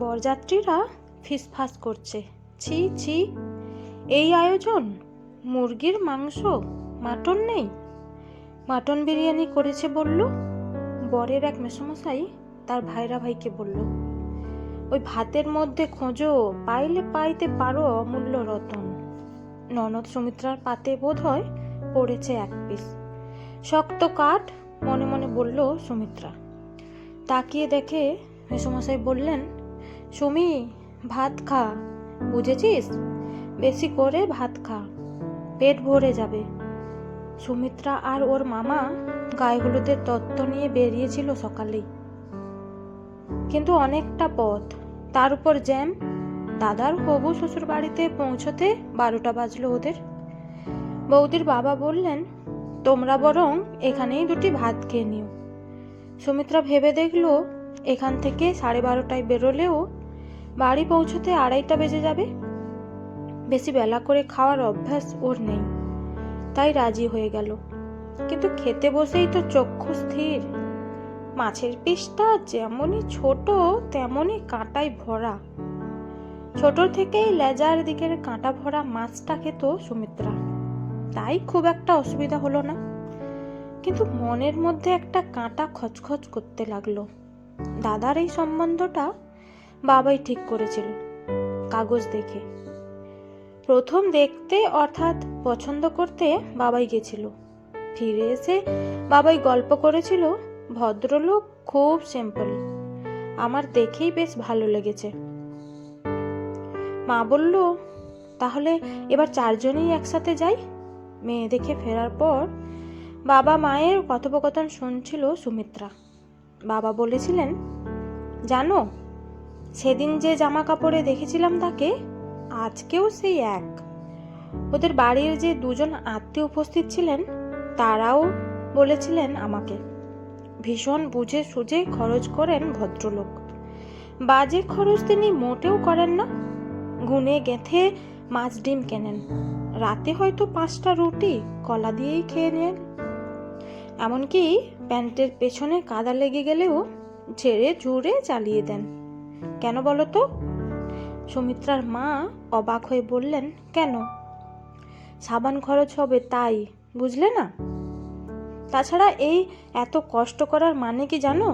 বরযাত্রীরা ফিসফাস করছে, ছি ছি, এই আয়োজন! মুরগির মাংস, মাটন নেই? মাটন বিরিয়ানি করেছে বলল। বরের এক মেসোমশাই তার ভাইরা ভাইকে বলল, ওই ভাতের মধ্যে খোঁজো, পাইলে পাইতে পারো অমূল্য রতন। ননদ সুমিত্রার পাতে বোধ হয় পড়েছে এক পিস। শক্ত কাঠ, মনে মনে বলল সুমিত্রা। তাকিয়ে দেখে মেসোমশাই বললেন, সুমি, ভাত খা, বুঝেছিস? বেশি করে ভাত খা, পেট ভরে যাবে। সুমিত্রা আর ওর মামা গায়ে হলুদের তত্ত্ব নিয়ে বেরিয়েছিল সকালেই, কিন্তু অনেকটা পথ, তার উপর জ্যাম। দাদার হবু শ্বশুর বাড়িতে পৌঁছতে 12টা বাজলো ওদের। বৌদির বাবা বললেন, তোমরা বরং এখানেই দুটি ভাত খেয়ে নিও। সুমিত্রা ভেবে দেখলো, এখান থেকে 12:30টায় বেরোলেও বাড়ি পৌঁছতে 2:30টা বেজে যাবে। বেশি বেলা করে খাওয়ার অভ্যাস ওর নেই, তাই রাজি হয়ে গেল। কিন্তু খেতে বসেই তো চক্ষু স্থির। মাছের পিসটা যেমনই ছোট তেমনই কাঁটায় ভরা। ছোট থেকেই লেজার দিকের কাঁটা ভরা মাছটা খেত সুমিত্রা, তাই খুব একটা অসুবিধা হলো না। কিন্তু মনের মধ্যে একটা কাঁটা খচখচ করতে লাগলো। দাদার এই সম্বন্ধটা বাবাই ঠিক করেছিল কাগজ দেখে। প্রথম দেখতে অর্থাৎ পছন্দ করতে বাবাই গেছিল। ফিরে এসে বাবাই গল্প করেছিল, ভদ্রলোক, খুব সিম্পল, আমার দেখেই বেশ ভালো লেগেছে। মা বলল, তাহলে এবার 4 জনই একসাথে যাই। মেয়ে দেখে ফেরার পর বাবা মায়ের কথোপকথন শুনছিল সুমিত্রা। বাবা বলেছিলেন, জানো, সেদিন যে জামা কাপড়ে দেখেছিলাম তাকে, আজকেও সেই এক। ওদের বাড়ির যে 2 জন আত্মীয় উপস্থিত ছিলেন, তারাও বলেছিলেন আমাকে। ভীষণ বুঝে সুঝে খরচ করেন ভদ্রলোক। বাজে খরচ তিনি মোটেও করেন না। গুনে গেঁথে মাছ ডিম কেনেন, রাতে হয়তো 5টা রুটি কলা দিয়েই খেয়ে নেন। এমনকি প্যান্টের পেছনে কাদা লেগে গেলেও ঝেড়ে ঝুড়ে চালিয়ে দেন। কেন বলো তো? সুমিত্রার মা অবাক হয়ে বললেন, কেন? সাবান খরচ হবে তাই, বুঝলে না? তাছাড়া এই এত কষ্ট করার মানে কি জানো?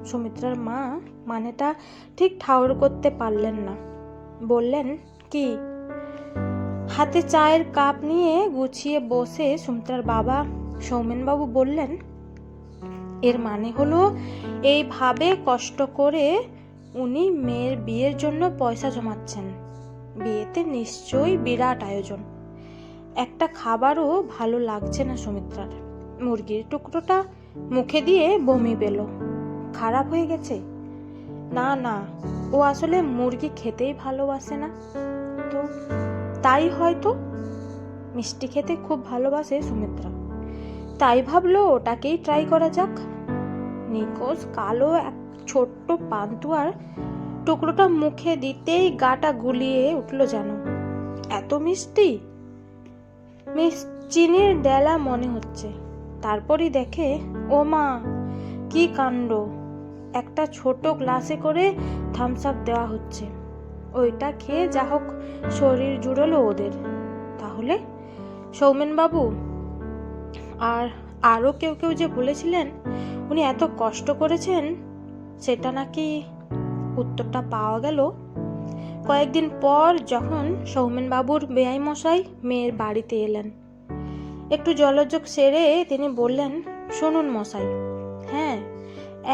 সুমিত্রার মা মানেটা ঠিক ঠাউর করতে পারলেন না। বললেন, কি? হাতে চায়ের কাপ নিয়ে গুছিয়ে বসে সুমিত্রার বাবা সৌমেনবাবু বললেন, এর মানে হলো এইভাবে কষ্ট করে উনি মেয়ের বিয়ের জন্য পয়সা জমাচ্ছেন। বিয়েতে নিশ্চয়ই বিরাট আয়োজন। একটা খাবারও ভালো লাগছে না সুমিত্রার। মুরগির টুকরোটা মুখে দিয়ে বমি পেল। খারাপ হয়ে গেছে? না না, ও আসলে মুরগি খেতেই ভালোবাসে না তো, তাই হয়তো। মিষ্টি খেতে খুব ভালোবাসে সুমিত্রা, তাই ভাবলো ওটাকেই ট্রাই করা যাক। নিকোজ কালো এক ছোট্ট পান্তুয়ার টুকরোটা মুখে দিতেই গাটা গুলিয়ে উঠল যেন। এত মিষ্টি! চিনির ডেলা মনে হচ্ছে। তারপরই দেখে, ও মা, কি কাণ্ড! একটা ছোট গ্লাসে করে থামস আপ দেওয়া হচ্ছে। ওইটা খেয়ে যা হোক শরীর জুড়লো ওদের। তাহলে সৌমেনবাবু আর আরও কেউ কেউ যে বলেছিলেন উনি এত কষ্ট করেছেন, সেটা নাকি উত্তরটা পাওয়া গেল কয়েকদিন পর, যখন সৌমেনবাবুর বেয়াই মশাই মেয়ের বাড়িতে এলেন। একটু জলযোগ সেরে তিনি বললেন, শুনুন মশাই, হ্যাঁ,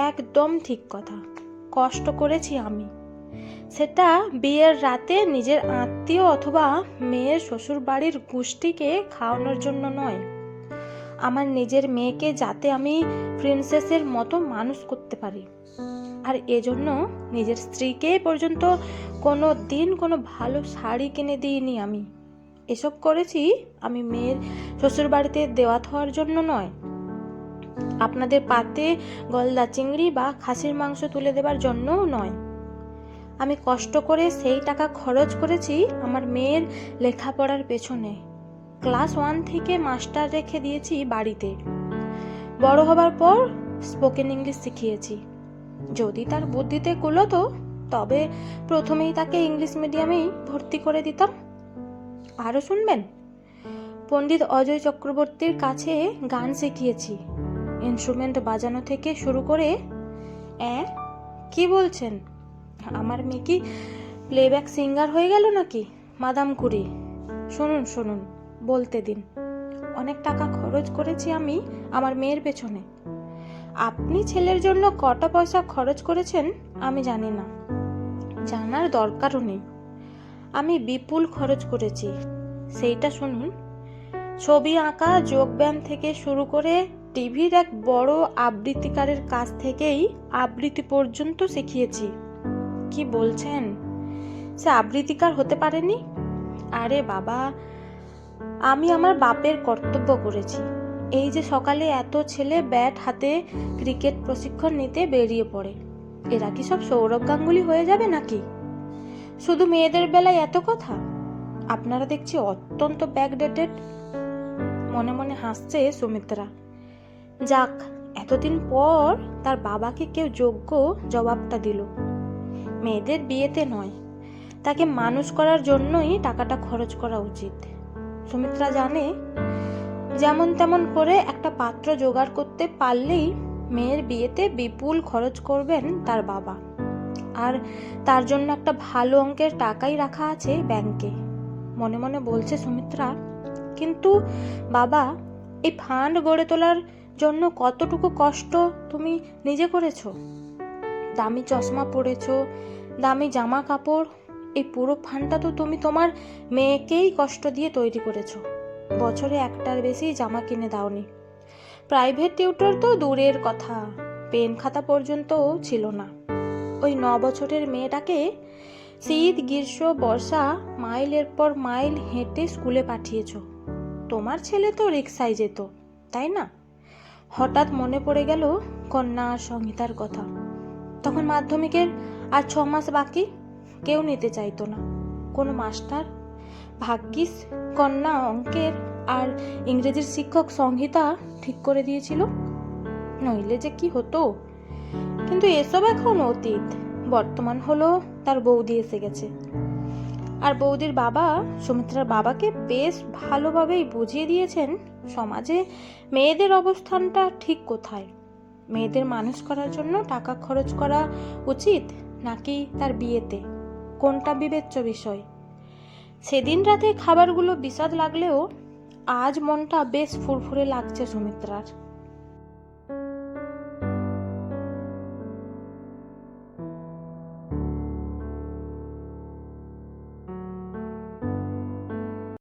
একদম ঠিক কথা, কষ্ট করেছি আমি। সেটা বিয়ের রাতে নিজের আত্মীয় অথবা মেয়ের শ্বশুর বাড়ির গোষ্ঠীকে খাওয়ানোর জন্য নয়, আমার নিজের মেয়েকে যাতে আমি প্রিন্সেসের মতো মানুষ করতে পারি। আর এজন্য নিজের স্ত্রীকে পর্যন্ত কোনো দিন কোনো ভালো শাড়ি কিনে দিইনি আমি। এসব করেছি আমি মেয়ের শ্বশুর বাড়িতে দেওয়াত হওয়ার জন্য নয়, আপনাদের পাতে গলদা চিংড়ি বা খাসির মাংস তুলে দেবার জন্যও নয়। আমি কষ্ট করে সেই টাকা খরচ করেছি আমার মেয়ের লেখাপড়ার পেছনে। ক্লাস 1 থেকে মাস্টার রেখে দিয়েছি বাড়িতে। বড় হবার পর স্পোকেন ইংলিশ শিখিয়েছি। যদি তার বুদ্ধিতে কুলোতো তবে প্রথমেই তাকে ইংলিশ মিডিয়ামেই ভর্তি করে দিতাম। আরও শুনবেন? পণ্ডিত অজয় চক্রবর্তীর কাছে গান শিখিয়েছি, ইনস্ট্রুমেন্ট বাজানো থেকে শুরু করে। কি বলছেন? আমার মেয়ে কি প্লেব্যাক সিঙ্গার হয়ে গেল নাকি মাদাম কুরি? শুনুন শুনুন, বলতে দিন। অনেক টাকা খরচ করেছি আমি আমার মেয়ের পেছনে। আপনি ছেলের জন্য কটা পয়সা খরচ করেছেন আমি জানি না, জানার দরকারও নেই। আমি বিপুল খরচ করেছি, সেইটা শুনুন। ছবি আঁকা, যোগব্যায়াম থেকে শুরু করে টিভির এক বড় আবৃত্তিকারের কাছ থেকেই আবৃত্তি পর্যন্ত শিখিয়েছি। কি বলছেন? সে আবৃত্তিকার হতে পারেনি? আরে বাবা, আমি আমার বাপের কর্তব্য করেছি। এই যে সকালে এত ছেলে ব্যাট হাতে ক্রিকেট প্রশিক্ষণ নিতে বেরিয়ে পড়ে, এরা কি সব সৌরভ গাঙ্গুলি হয়ে যাবে নাকি? শুধু মেয়েদের বেলায় এত কথা? আপনারা দেখছি অত্যন্ত ব্যাকডেটেড। মনে মনে হাসছে সুমিত্রা। যাক, এতদিন পর তার বাবাকে কেউ যোগ্য জবাবটা দিল। মেয়েদের বিয়েতে নয়, তাকে মানুষ করার জন্যই টাকাটা খরচ করা উচিত। সুমিত্রা জানে, যেমন তেমন করে একটা পাত্র জোগাড় করতে পারলেই মেয়ের বিয়েতে বিপুল খরচ করবেন তার বাবা। আর তার জন্য একটা ভালো অঙ্কের টাকাই রাখা আছে ব্যাংকে। মনে মনে বলছে সুমিত্রা, কিন্তু বাবা, এই ফান্ড গড়ে তোলার জন্য কতটুকু কষ্ট তুমি নিজে করেছো। দামি চশমা পরেছো, দামি জামা কাপড়, এই পুরো ফান্ডটা তো তুমি তোমার মেয়েকেই কষ্ট দিয়ে তৈরি করেছো। বছরে একটার বেশি জামা কিনে দাওনি। প্রাইভেট টিউটর তো দূরের কথা, পেন খাতা পর্যন্তও ছিল না। ওই 9 বছরের মেয়েটাকে শীত, গ্রীষ্ম, বর্ষা মাইলের পর মাইল হেঁটে স্কুলে পাঠিয়েছ। তোমার ছেলে তো রিক্সায় যেত, তাই না? হঠাৎ মনে পড়ে গেল কন্যা আর সংহিতার কথা। তখন মাধ্যমিকের আর 6 মাস বাকি, কেউ নিতে চাইতো না, কোনো মাস্টার। ভাগ্যিস কন্যা অঙ্কের আর ইংরেজির শিক্ষক সংহিতা ঠিক করে দিয়েছিল, নইলে যে কি হতো। কিন্তু এসব এখন অতীত। বর্তমান হলো তার বৌদি এসে গেছে। আর বৌদির বাবা সুমিত্রার বাবাকে বেশ ভালোভাবেই বুঝিয়ে দিয়েছেন সমাজে মেয়েদের অবস্থানটা ঠিক কোথায়। মেয়েদের মানুষ করার জন্য টাকা খরচ করা উচিত নাকি তার বিয়েতে, কোনটা বিবেচ্য বিষয়। সেদিন রাতে খাবারগুলো বিস্বাদ লাগলেও আজ মনটা বেশ ফুরফুরে লাগছে সুমিত্রার।